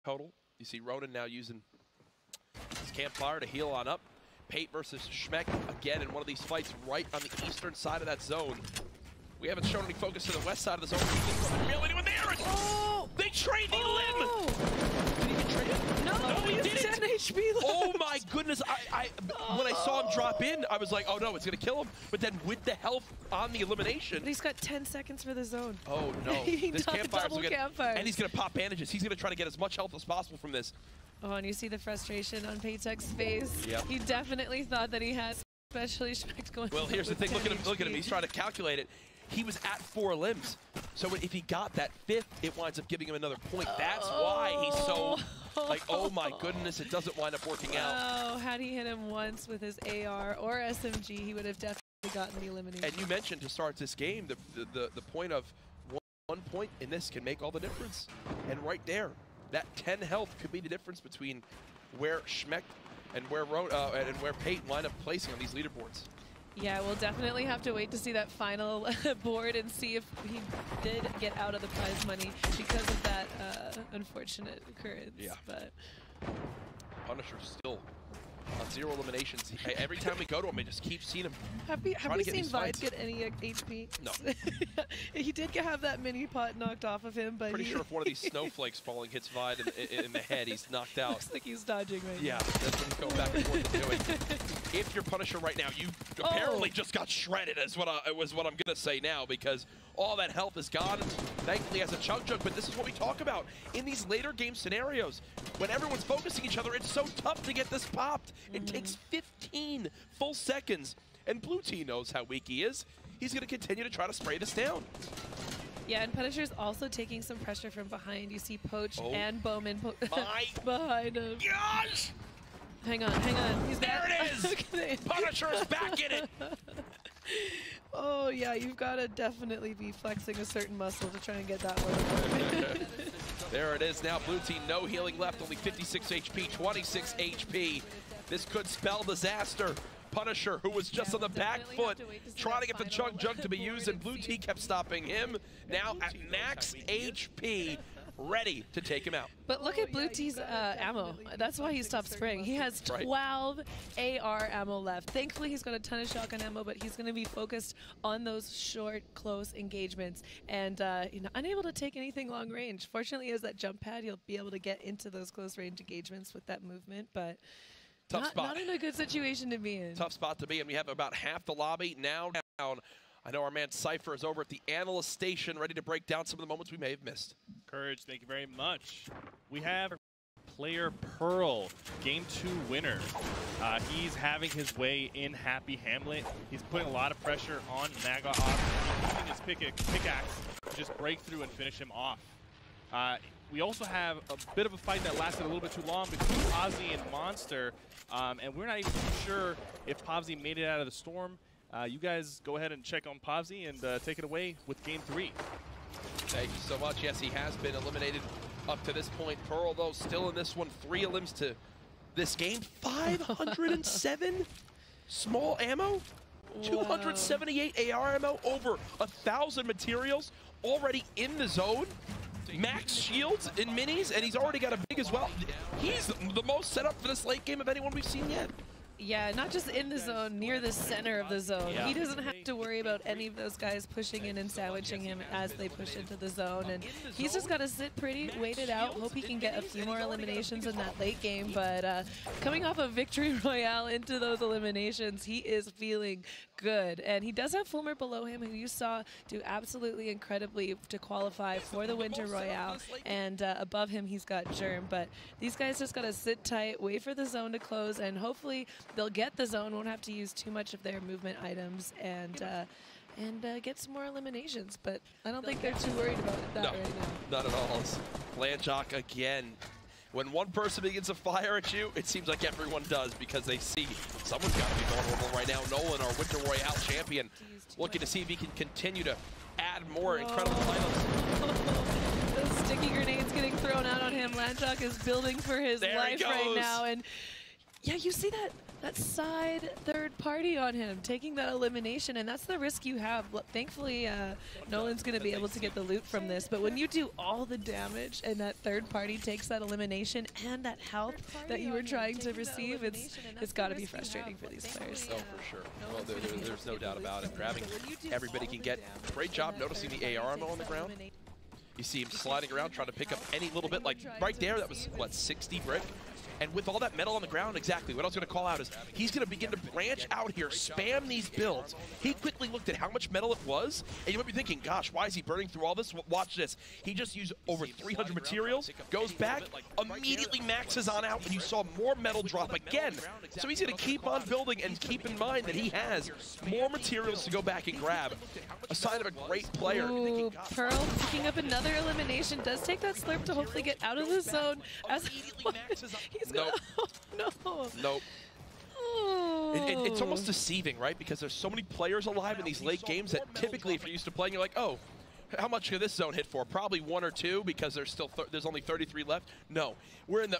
total. You see Ronan now using his campfire to heal on up. Pate versus Schmeck again in one of these fights right on the eastern side of that zone. We haven't shown any focus to the west side of the zone. Real anyone there? Oh! They traded the limb! Did he get traded? No, he didn't. 10 HP left. Oh my goodness! When I saw him drop in, I was like, oh no, it's gonna kill him. But then with the health on the elimination, But he's got 10 seconds for the zone. oh no! This campfire's gonna, campfire. and he's gonna pop bandages. He's gonna try to get as much health as possible from this. Oh, and you see the frustration on Paytek's face. Yep. He definitely thought that he had, especially Schmeck going. Well, here's the thing. Look at him. Look at him. He's trying to calculate it. He was at 4 limbs. So if he got that 5th, it winds up giving him another point. That's why he's so, like, oh my goodness, it doesn't wind up working out. Oh, had he hit him once with his AR or SMG, he would have definitely gotten the elimination. And you mentioned to start this game, the point of one point in this can make all the difference. And right there, that 10 health could be the difference between where Schmeck and where Pate wind up placing on these leaderboards. Yeah, we'll definitely have to wait to see that final board and see if he did get out of the prize money because of that unfortunate occurrence. Yeah. But Punisher still on 0 eliminations. Every time we go to him, I just keep seeing him. Have we seen Vide get any HP? No. He did have that mini pot knocked off of him, but Pretty sure if one of these snowflakes falling hits Vide in the head, he's knocked out. Looks like he's dodging right now. That's what he's going back and forth and doing. If you're Punisher right now, you apparently just got shredded, is what I'm going to say now, because all that health is gone. Thankfully, as a chug jug, but this is what we talk about in these later game scenarios. When everyone's focusing each other, it's so tough to get this popped. It takes 15 full seconds, and Blue Team knows how weak he is. He's going to continue to try to spray this down. Yeah, and Punisher's also taking some pressure from behind. You see Poach and Bowman behind him. Gosh! Hang on. He's there. It is. Punisher's back in it. Oh yeah, you've got to definitely be flexing a certain muscle to try and get that one. There it is now. Blue Team, no healing left. Only 56 HP, 26 HP. This could spell disaster. Punisher, who was just on the back foot, trying to get the chug jug to be used, and Blue Team kept stopping him. Now at max HP, ready to take him out. But look at Blue Team's ammo. That's why he stopped spraying. He has 12 AR ammo left. Thankfully, he's got a ton of shotgun ammo, but he's going to be focused on those short, close engagements and unable to take anything long range. Fortunately, he has that jump pad. He'll be able to get into those close range engagements with that movement, but not in a good situation to be in. Tough spot to be in. We have about half the lobby now down. I know our man Cypher is over at the analyst station ready to break down some of the moments we may have missed. Courage, thank you very much. We have player Pearl, Game 2 winner. He's having his way in Happy Hamlet. He's putting a lot of pressure on Naga off, using his pickaxe to just break through and finish him off. We also have a bit of a fight that lasted a little bit too long between Pavzi and Monster, and we're not even too sure if Pavzi made it out of the storm. You guys go ahead and check on Pavzi and take it away with Game 3. Thank you so much. Yes, he has been eliminated up to this point. Pearl, though, still in this one. 3 elims to this game. 507 small ammo. Wow. 278 AR ammo. Over 1,000 materials already in the zone. Max shields in minis, and he's already got a big as well. He's the most set up for this late game of anyone we've seen yet. Yeah, not just in the zone, near the center of the zone. Yeah. He doesn't have to worry about any of those guys pushing in and sandwiching him as they push into the zone. And he's just got to sit pretty, wait it out, hope he can get a few more eliminations in that late game. But coming off a victory royale into those eliminations, he is feeling good. And he does have Fulmer below him, who you saw do absolutely incredibly to qualify for the Winter Royale. And above him, he's got Germ. But these guys just got to sit tight, wait for the zone to close, and hopefully they'll get the zone, won't have to use too much of their movement items, and get some more eliminations. But I don't think they're too worried about that right now. Not at all. Lanchok again. When one person begins to fire at you, it seems like everyone does, because they see someone's got to be vulnerable right now. Nolan, our Winter Royale champion, looking to see if he can continue to add more incredible items. Those sticky grenades getting thrown out on him. Lanchok is building for his life right now. And yeah, you see that that side third party on him, taking that elimination, and that's the risk you have. Thankfully, Nolan's going to be able to get the loot from this, but when you do all the damage and that third party takes that elimination and that health that you were trying to receive, it's got to be frustrating for these players. Oh, for sure. Well, there's no doubt about it. Grabbing everybody can get. Great job noticing the AR ammo on the ground. You see him sliding around, trying to pick up any little bit. Like right there, that was, what, 60 brick? And with all that metal on the ground, exactly, what I was going to call out is he's going to begin to branch out here, spam these builds. He quickly looked at how much metal it was, and you might be thinking, gosh, why is he burning through all this? Watch this. He just used over 300 materials, goes back, immediately maxes on out, and you saw more metal drop again. So he's going to keep on building, and keep in mind that he has more materials to go back and grab. A sign of a great player. Ooh, Pearl picking up another elimination. Does take that slurp to hopefully get out of the zone. As he's Nope. No. Nope. Oh. It's almost deceiving, right? Because there's so many players alive in these late games that typically, if you're used to playing, you're like, oh, how much could this zone hit for? Probably 1 or 2 because there's still there's only 33 left. No, we're in the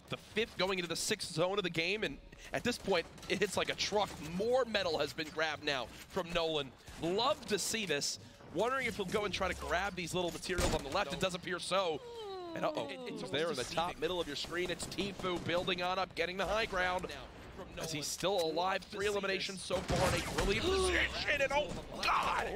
the 5th, going into the 6th zone of the game, and at this point, it hits like a truck. More metal has been grabbed now from Nolan. Love to see this. Wondering if he'll go and try to grab these little materials on the left. It does appear so. And it's there in the top middle of your screen. It's Tfue building on up, getting the high ground. As he's still alive, 3 eliminations so far in a brilliant position. And oh God!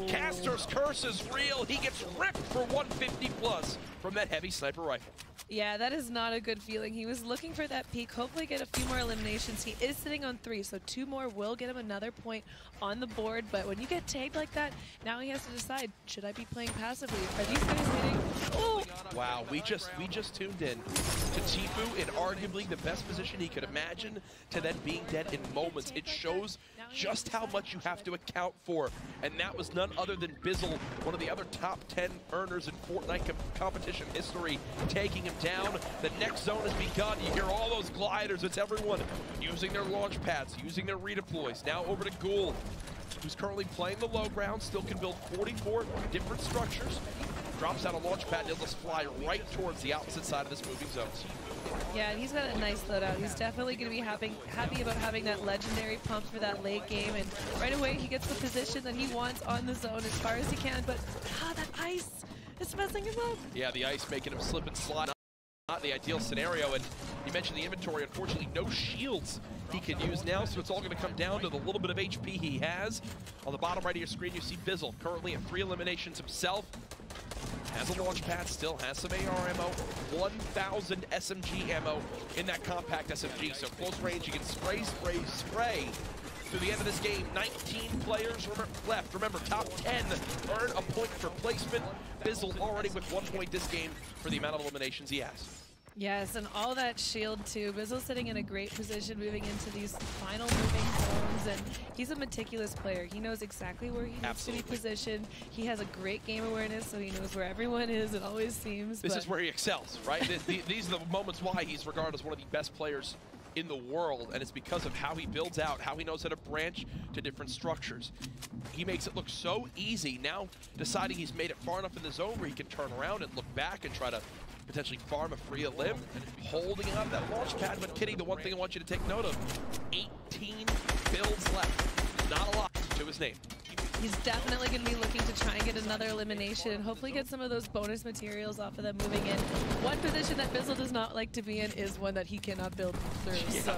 Caster's curse is real. He gets ripped for 150 plus from that heavy sniper rifle. Yeah, that is not a good feeling. He was looking for that peak, hopefully get a few more eliminations. He is sitting on 3, so 2 more will get him another point on the board. But when you get tagged like that, now he has to decide, should I be playing passively? Are these guys hitting? Oh! Wow, we just tuned in to Tfue in arguably the best position he could imagine to then being dead in moments. It shows just how much you have to account for. And that was none other than Bizzle, one of the other top 10 earners in Fortnite competition history, taking him down. The next zone has begun. You hear all those gliders. It's everyone using their launch pads, using their redeploys. Now over to Ghoul, who's currently playing the low ground, still can build 44 different structures. Drops out a launch pad, and he'll just fly right towards the opposite side of this moving zone. Yeah, and he's got a nice loadout. He's definitely going to be happy about having that legendary pump for that late game. And right away, he gets the position that he wants on the zone as far as he can. But that ice is messing him up. Yeah, the ice making him slip and slide. Not the ideal scenario. And you mentioned the inventory. Unfortunately, no shields he can use now, so it's all going to come down to the little bit of HP he has. On the bottom right of your screen, you see Bizzle, currently at 3 eliminations himself. Has a launch pad, still has some AR ammo, 1,000 SMG ammo in that compact SMG. So close range, you can spray through the end of this game. 19 players left. Remember, top 10 earn a point for placement. Bizzle already with 1 point this game for the amount of eliminations he has. Yes, and all that shield too. Bizzle's sitting in a great position moving into these final moving zones, and he's a meticulous player. He knows exactly where he needs to be positioned. He has a great game awareness, so he knows where everyone is, it always seems. This is where he excels, right? These are the moments why he's regarded as one of the best players in the world, and it's because of how he builds out, how he knows how to branch to different structures. He makes it look so easy, now deciding he's made it far enough in the zone where he can turn around and look back and try to potentially farm a free limb, holding on to that launch pad. But Kitty, the one thing I want you to take note of, 18 builds left. Not a lot to his name. He's definitely going to be looking to try and get another elimination and hopefully get some of those bonus materials off of them moving in. One position that Bizzle does not like to be in is one that he cannot build through. Yeah. So.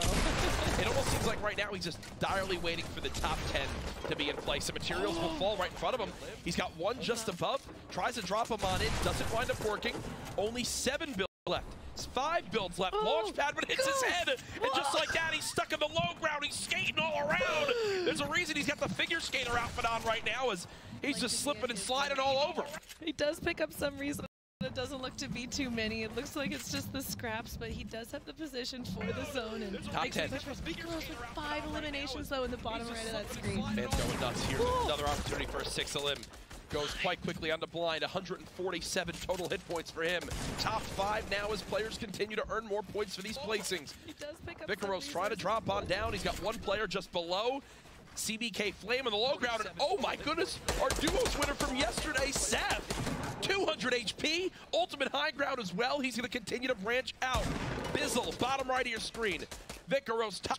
It almost seems like right now he's just direly waiting for the top 10 to be in place. The materials will fall right in front of him. He's got one just above, tries to drop him on it, doesn't wind up working. Only 7 builds left. 5 builds left. Launch pad, but hits his head. And just like that, he's stuck in the low ground. He's skating all around. There's a reason he's got the figure skater outfit on right now, as he's just slipping and sliding all over. He does pick up some reason. It doesn't look to be too many. It looks like it's just the scraps, but he does have the position for the zone. And top 10. With 5 eliminations, though, in the bottom right of that screen. Fans going nuts here. Another opportunity for a 6th elim. Goes quite quickly onto blind. 147 total hit points for him. Top 5 now as players continue to earn more points for these placings. Vicaros trying to drop on down. He's got one player just below. CBK Flame on the low ground. And oh my goodness, our duos winner from yesterday, Seth. 200 HP, ultimate high ground as well. He's going to continue to branch out. Bizzle, bottom right of your screen. Vicaros top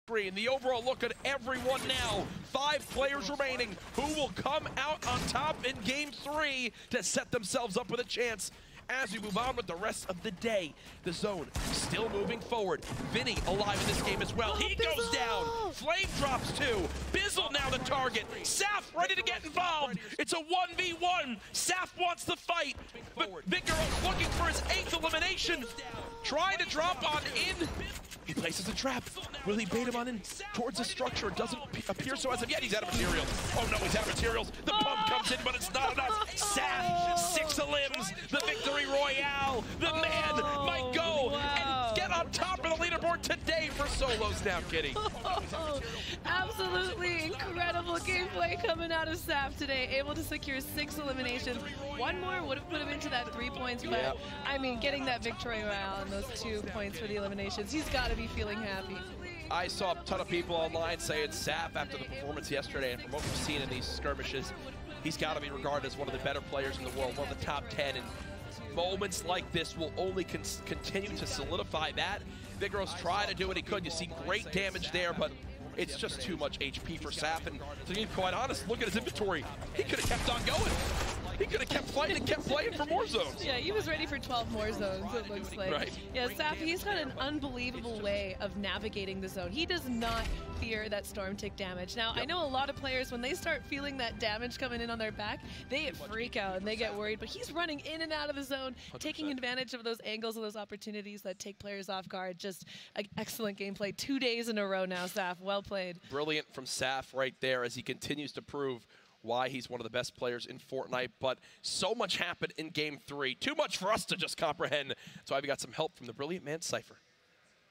The overall look at everyone now. 5 players remaining who will come out on top in Game 3 to set themselves up with a chance. As we move on with the rest of the day, the zone still moving forward. Vinny alive in this game as well. He goes down. Flame drops too. Bizzle now the target. Saf ready to get involved. It's a 1v1. Saf wants the fight, but Vigoro's looking for his 8th elimination. Trying to drop on in. He places a trap. Will he bait him on in towards the structure? It doesn't appear so as of yet. He's out of materials. Oh no, he's out of materials. The pump comes in, but it's not enough. Saf, 6 elims. The victory royale. The man might go and get on top of the leaderboard today for solos now, Kitty. Absolutely incredible gameplay coming out of Saf today. Able to secure 6 eliminations. One more would have put him into that 3 points, but I mean, getting that victory royale and those 2 points for the eliminations, he's got to be feeling happy. I saw a ton of people online saying Saf after the performance yesterday, and from what we've seen in these skirmishes, he's got to be regarded as one of the better players in the world, one of the top 10, and moments like this will only continue to solidify that. Vigoro's tried to do what he could. You see great damage there, but it's just too much HP for Saf, and to be quite honest, look at his inventory. He could have kept on going. He could have kept fighting and kept playing for more zones. Yeah, he was ready for 12 more zones, it looks like. Right. Yeah, Saf, he's got an unbelievable way of navigating the zone. He does not fear that storm tick damage. Now, I know a lot of players, when they start feeling that damage coming in on their back, they freak out and they get worried, but he's running in and out of the zone, 100%. Taking advantage of those angles and those opportunities that take players off guard. Just an excellent gameplay. 2 days in a row now, Saf. Well played. Brilliant from Saf right there as he continues to prove why he's one of the best players in Fortnite, but so much happened in Game 3. Too much for us to just comprehend. That's why we got some help from the brilliant man, Cypher.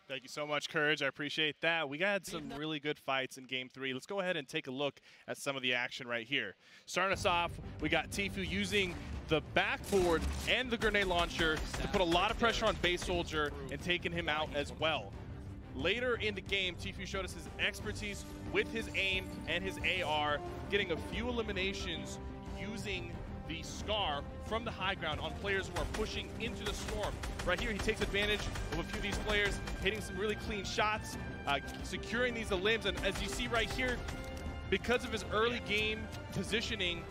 Thank you so much, Courage. I appreciate that. We got some really good fights in Game 3. Let's go ahead and take a look at some of the action right here. Starting us off, we got Tfue using the backboard and the grenade launcher to put a lot of pressure on Base Soldier and taking him out as well. Later in the game, Tfue showed us his expertise with his aim and his AR, getting a few eliminations using the Scar from the high ground on players who are pushing into the storm. Right here, he takes advantage of a few of these players, hitting some really clean shots, securing these elims, and as you see right here, because of his early game positioning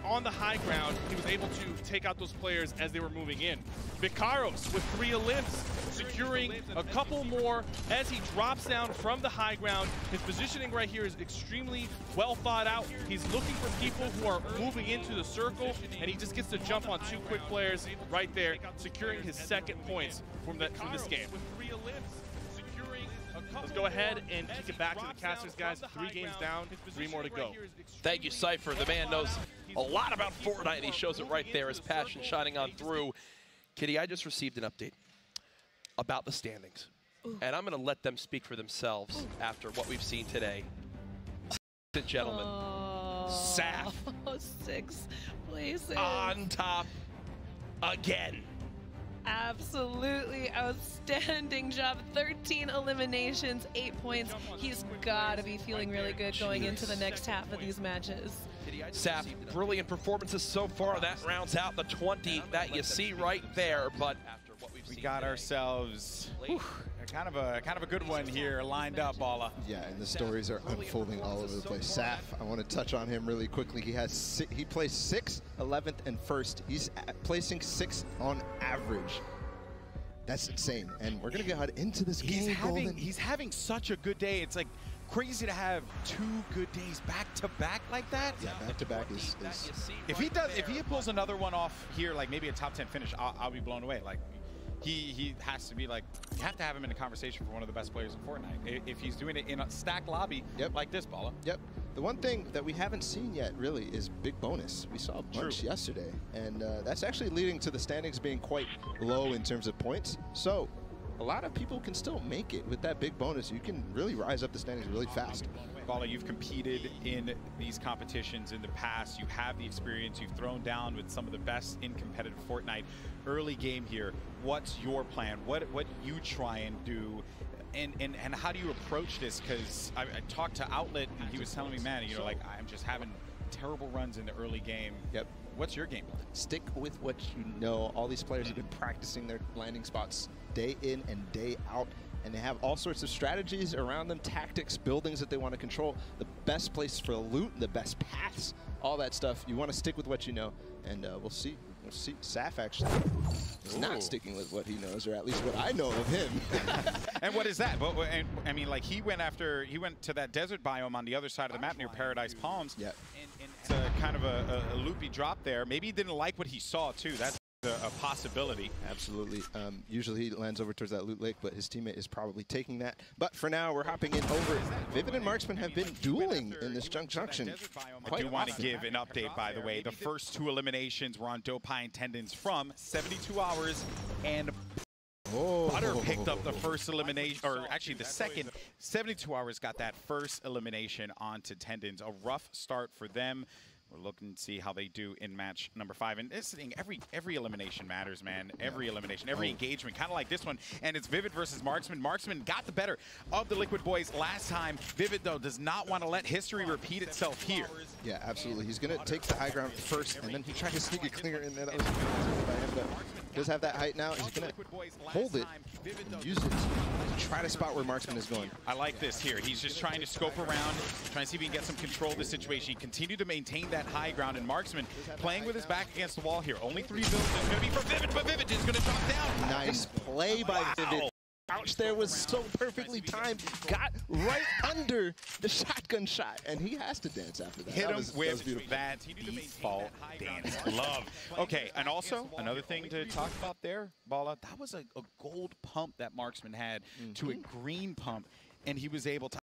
on the high ground, he was able to take out those players as they were moving in. Vicaros with 3 elims, securing a couple more as he drops down from the high ground. His positioning right here is extremely well thought out. He's looking for people who are moving into the circle, and he just gets to jump on 2 quick players right there, securing his 2nd points from this game. Let's go ahead and kick it back to the casters, guys. 3 games down, 3 more to go. Thank you, Cypher. The man knows a lot about Fortnite, and he shows it right there, his passion shining on through. Kitty, I just received an update about the standings, and I'm going to let them speak for themselves after what we've seen today. Ladies and gentlemen, Saf 6 places on top again. Absolutely outstanding job. 13 eliminations, 8 points. He's got to be feeling really good going into the next half of these matches. Saf, brilliant performances so far. That rounds out the 20 that you see right there. But after what we've seen, we got ourselves kind of a good one here lined up, Bala. Yeah, and the stories are unfolding all over the place. Saf, I want to touch on him really quickly. He placed 6th, 11th, and 1st. He's placing 6th on average. That's insane. And we're gonna get into this game. He's having such a good day. It's like crazy to have 2 good days back to back like that. Yeah, back to back is if he pulls another one off here, like maybe a top 10 finish, I'll be blown away. Like he has to be like, you have to have him in a conversation for one of the best players in Fortnite. If he's doing it in a stacked lobby like this, Bala. Yep. The one thing that we haven't seen yet really is big bonus. We saw a bunch yesterday, and that's actually leading to the standings being quite low in terms of points. So a lot of people can still make it with that big bonus. You can really rise up the standings really fast. Bala, you've competed in these competitions in the past. You have the experience. You've thrown down with some of the best in competitive Fortnite. Early game here, what's your plan? What you try and do? And how do you approach this? Because I talked to Outlet, and he was telling me, man, you know, like, I'm just having terrible runs in the early game. Yep. What's your game plan? Stick with what you know. All these players have been practicing their landing spots day in and day out. and they have all sorts of strategies around them, tactics, buildings that they want to control, the best places for loot, the best paths, all that stuff. You want to stick with what you know, and we'll see. We'll see. Saf actually is not sticking with what he knows, or at least what I know of him. And what is that? But I mean, like he went to that desert biome on the other side of the map near Paradise Palms. Yeah. And it's a kind of a loopy drop there. Maybe he didn't like what he saw too. That's a possibility. Absolutely. Usually he lands over towards that loot lake, but his teammate is probably taking that. But for now, we're hopping in over. Vivid and Marksman have been dueling in this junction. I do want to give an update, by the way. The first 2 eliminations were on Dopine Tendons from 72 Hours, and Butter picked up the first elimination, or actually the second. 72 Hours got that first elimination onto Tendons. A rough start for them. We're looking to see how they do in match number 5. And this thing, every elimination matters, man. Every elimination, every engagement, kind of like this one. And it's Vivid versus Marksman. Marksman got the better of the Liquid Boys last time. Vivid, though, does not want to let history repeat itself here. Yeah, absolutely. He's going to take the high ground first, and then he tried to sneak a clear in there. That was by him, but does have that height now. He's going to hold it and use it to try to spot where Marksman is going. I like this here. He's just trying to scope around, trying to see if he can get some control of the situation. He continued to maintain that high ground, and Marksman playing with his back against the wall here. Only 3 builds. It's going to be for Vivid, but Vivid is going to drop down. Nice play by Vivid. Ouch, there was so perfectly timed. Got right under the shotgun shot, and he has to dance after that. Hit him with beautiful. that default dance. Love. Okay, and also another thing to talk about there, Bala, that was a gold pump that Marksman had to a green pump, and he was able to